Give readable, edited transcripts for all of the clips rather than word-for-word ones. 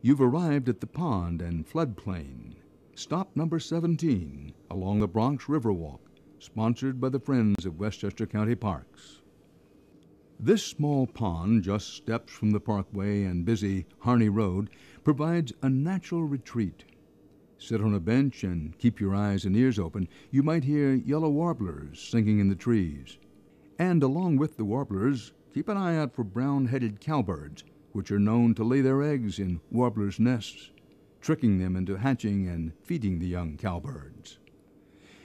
You've arrived at the pond and floodplain. Stop number 17 along the Bronx Riverwalk, sponsored by the Friends of Westchester County Parks. This small pond, just steps from the parkway and busy Harney Road, provides a natural retreat. Sit on a bench and keep your eyes and ears open. You might hear yellow warblers singing in the trees. And along with the warblers, keep an eye out for brown-headed cowbirds, which are known to lay their eggs in warblers' nests, tricking them into hatching and feeding the young cowbirds.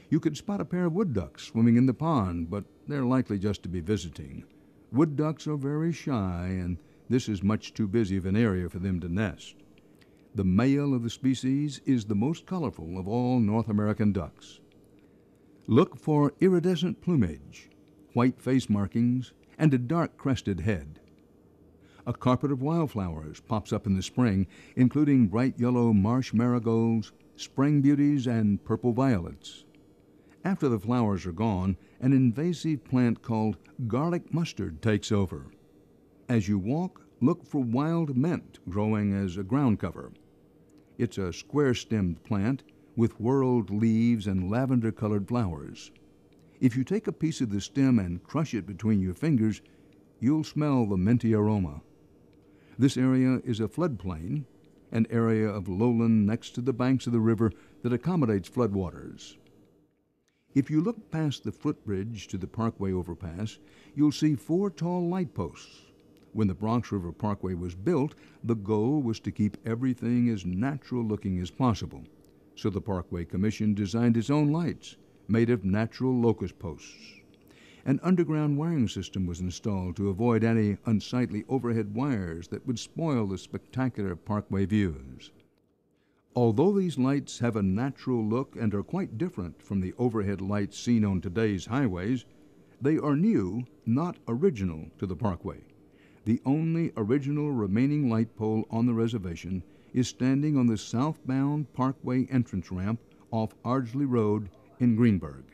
You could spot a pair of wood ducks swimming in the pond, but they're likely just to be visiting. Wood ducks are very shy, and this is much too busy of an area for them to nest. The male of the species is the most colorful of all North American ducks. Look for iridescent plumage, white face markings, and a dark crested head. A carpet of wildflowers pops up in the spring, including bright yellow marsh marigolds, spring beauties, and purple violets. After the flowers are gone, an invasive plant called garlic mustard takes over. As you walk, look for wild mint growing as a ground cover. It's a square-stemmed plant with whorled leaves and lavender-colored flowers. If you take a piece of the stem and crush it between your fingers, you'll smell the minty aroma. This area is a floodplain, an area of lowland next to the banks of the river that accommodates floodwaters. If you look past the footbridge to the Parkway overpass, you'll see 4 tall light posts. When the Bronx River Parkway was built, the goal was to keep everything as natural-looking as possible. So the Parkway Commission designed its own lights, made of natural locust posts. An underground wiring system was installed to avoid any unsightly overhead wires that would spoil the spectacular Parkway views. Although these lights have a natural look and are quite different from the overhead lights seen on today's highways, they are new, not original to the Parkway. The only original remaining light pole on the reservation is standing on the southbound Parkway entrance ramp off Ardsley Road in Greenburgh.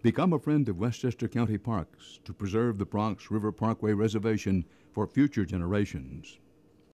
Become a friend of Westchester County Parks to preserve the Bronx River Parkway Reservation for future generations.